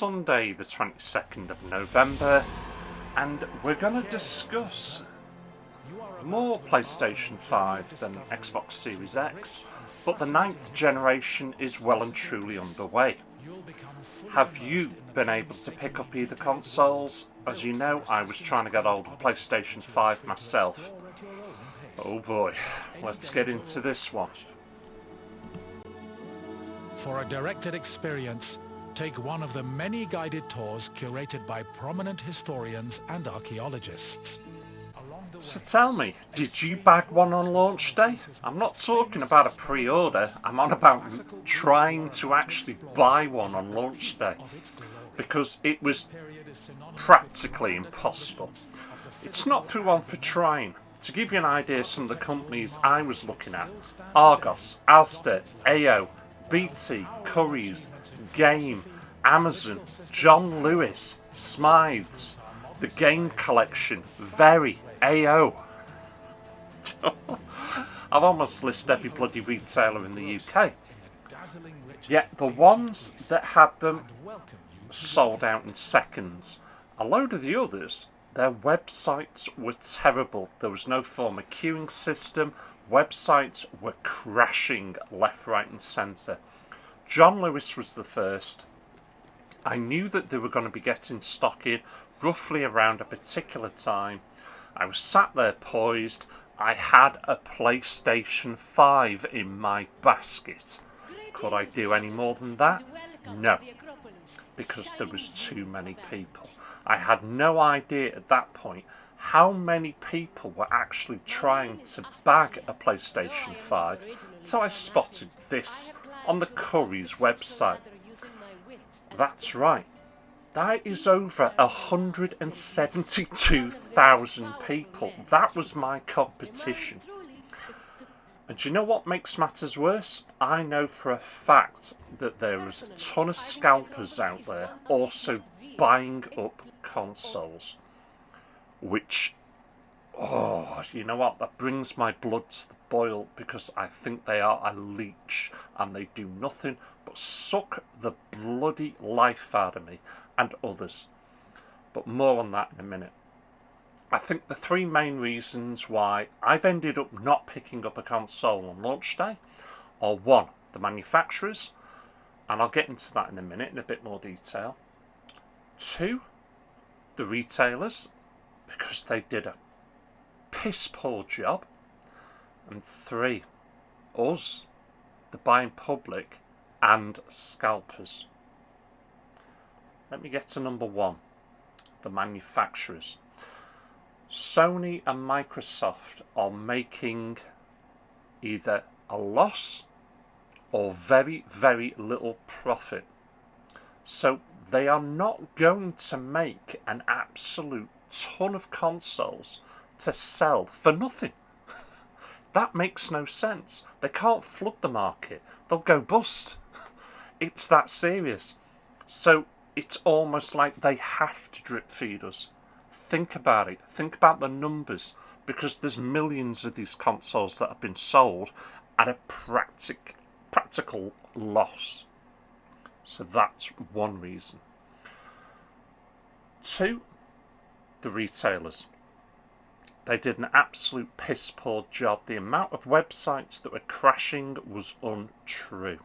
Sunday the 22nd of November, and we're going to discuss more PlayStation 5 than Xbox Series X, but the 9th generation is well and truly underway. Have you been able to pick up either consoles? As you know, I was trying to get hold of PlayStation 5 myself. Oh boy, let's get into this one. For a directed experience, take one of the many guided tours curated by prominent historians and archaeologists. So tell me, did you bag one on launch day? I'm not talking about a pre-order, I'm on about trying to actually buy one on launch day, because it was practically impossible. It's not through one for trying. To give you an idea of some of the companies I was looking at: Argos, Asda, AO, BT, Currys, Game, Amazon, John Lewis, Smythe's, The Game Collection, Very, AO. I've almost listed every bloody retailer in the UK. Yet the ones that had them sold out in seconds. A load of the others, their websites were terrible. There was no form of queuing system. Websites were crashing left, right and centre. John Lewis was the first. I knew that they were going to be getting stock in roughly around a particular time. I was sat there poised. I had a PlayStation 5 in my basket. Could I do any more than that? No, because there was too many people. I had no idea at that point how many people were actually trying to bag a PlayStation 5 until I spotted this on the Currys website. That's right. That is over 172,000 people. That was my competition. And do you know what makes matters worse? I know for a fact that there is a ton of scalpers out there also buying up consoles. Which, you know what? That brings my blood to the boil, because I think they are a leech and they do nothing but suck the bloody life out of me and others. But more on that in a minute. I think the three main reasons why I've ended up not picking up a console on launch day are: one, the manufacturers, and I'll get into that in a minute in a bit more detail. Two, the retailers, because they did a piss poor job. And three, us, the buying public and scalpers. Let me get to number one, the manufacturers. Sony and Microsoft are making either a loss or very, very little profit. So they are not going to make an absolute ton of consoles to sell for nothing. That makes no sense. They can't flood the market. They'll go bust. It's that serious. So it's almost like they have to drip feed us. Think about it. Think about the numbers, because there's millions of these consoles that have been sold at a practical loss. So that's one reason. Two, the retailers. They did an absolute piss poor job. The amount of websites that were crashing was untrue.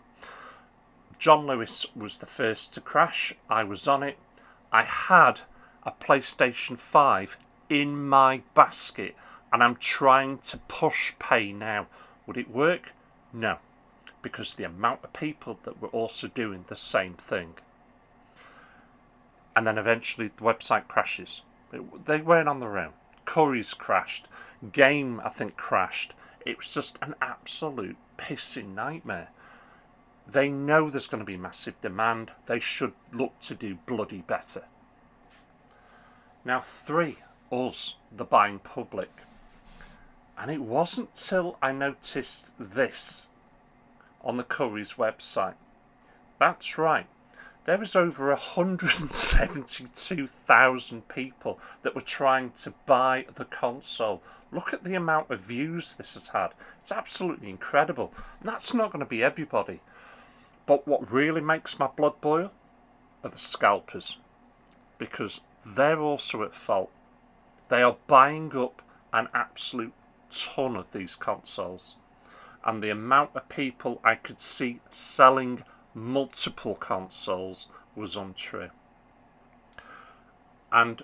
John Lewis was the first to crash. I was on it. I had a PlayStation 5 in my basket, and I'm trying to push pay now. Would it work? No, because the amount of people that were also doing the same thing. And then eventually the website crashes. They weren't on their own. Currys crashed. Game, I think, crashed. It was just an absolute pissing nightmare. They know there's going to be massive demand. They should look to do bloody better. Now, three, us, the buying public. And it wasn't till I noticed this on the Currys website. That's right. There is over 172,000 people that were trying to buy the console. Look at the amount of views this has had. It's absolutely incredible. And that's not going to be everybody. But what really makes my blood boil? are the scalpers, because they're also at fault. They are buying up an absolute ton of these consoles, and the amount of people I could see selling multiple consoles was untrue. And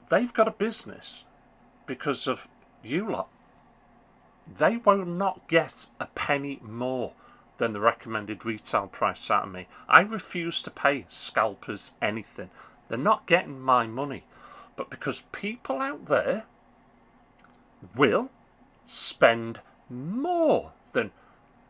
they've got a business because of you lot. They will not get a penny more than the recommended retail price out of me. I refuse to pay scalpers anything. They're not getting my money. But because people out there will spend more than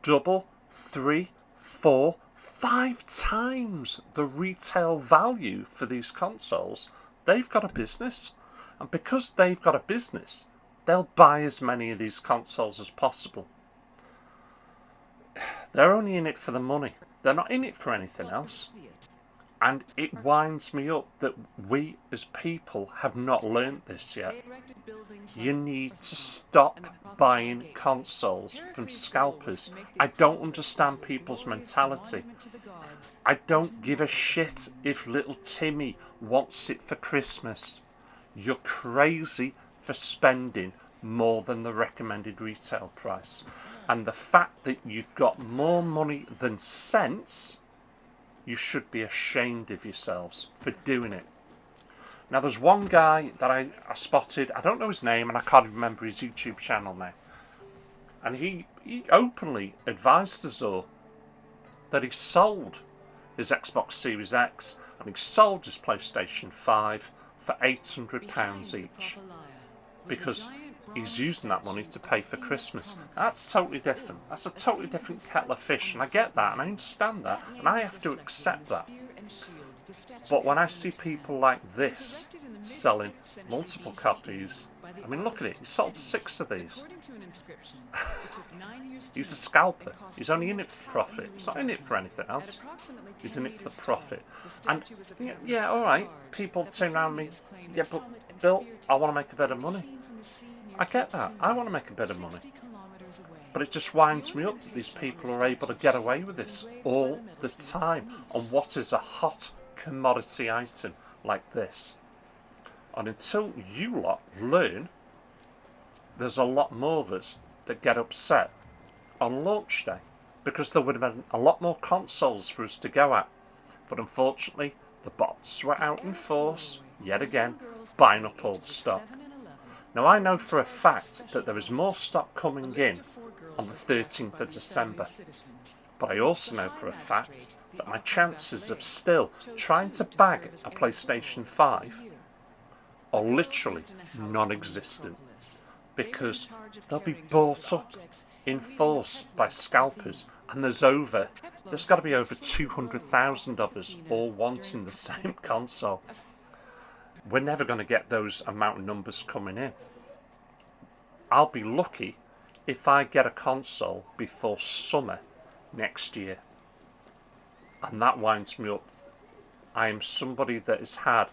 double, 3, 4, 5 times the retail value for these consoles, they've got a business. And because they've got a business, they'll buy as many of these consoles as possible. They're only in it for the money. They're not in it for anything else. And it winds me up that we as people have not learnt this yet. You need to stop buying consoles from scalpers. I don't understand people's mentality. I don't give a shit if little Timmy wants it for Christmas. You're crazy for spending more than the recommended retail price. And the fact that you've got more money than sense, you should be ashamed of yourselves for doing it. Now, there's one guy that I spotted, I don't know his name and I can't remember his YouTube channel now. And he openly advised us all that he sold his Xbox Series X and he sold his PlayStation 5 for £800 each. Because he's using that money to pay for Christmas. That's totally different. That's a totally different kettle of fish, and I get that, and I understand that, and I have to accept that. But when I see people like this selling multiple copies, I mean, look at it. He sold 6 of these. He's a scalper. He's only in it for profit. He's not in it for anything else. He's in it for the profit. And yeah, all right. People turn around me. Yeah, but Bill, I want to make a bit of money. I get that. I want to make a bit of money. But it just winds me up that these people are able to get away with this all the time on what is a hot commodity item like this. And until you lot learn, there's a lot more of us that get upset on launch day, because there would have been a lot more consoles for us to go at. But unfortunately, the bots were out in force, yet again, buying up all the stock. Now, I know for a fact that there is more stock coming in on the 13th of December. But I also know for a fact that my chances of still trying to bag a PlayStation 5 are literally non-existent, because they'll be bought up in force by scalpers, and there's got to be over 200,000 of us all wanting the same console. We're never going to get those amount of numbers coming in. I'll be lucky if I get a console before summer next year. And that winds me up. I am somebody that has had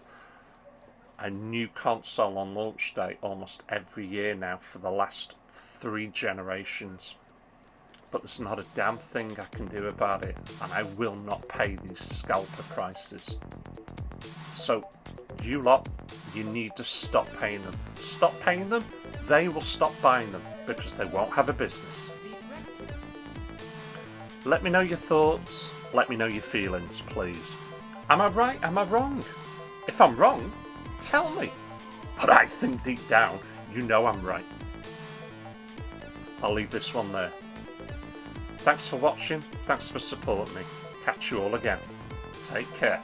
a new console on launch day almost every year now for the last 3 generations. But there's not a damn thing I can do about it, and I will not pay these scalper prices. So, you lot, you need to stop paying them. Stop paying them, they will stop buying them, because they won't have a business. Let me know your thoughts, let me know your feelings, please. Am I right? Am I wrong? If I'm wrong, tell me. But I think deep down, you know I'm right. I'll leave this one there. Thanks for watching, thanks for supporting me. Catch you all again. Take care.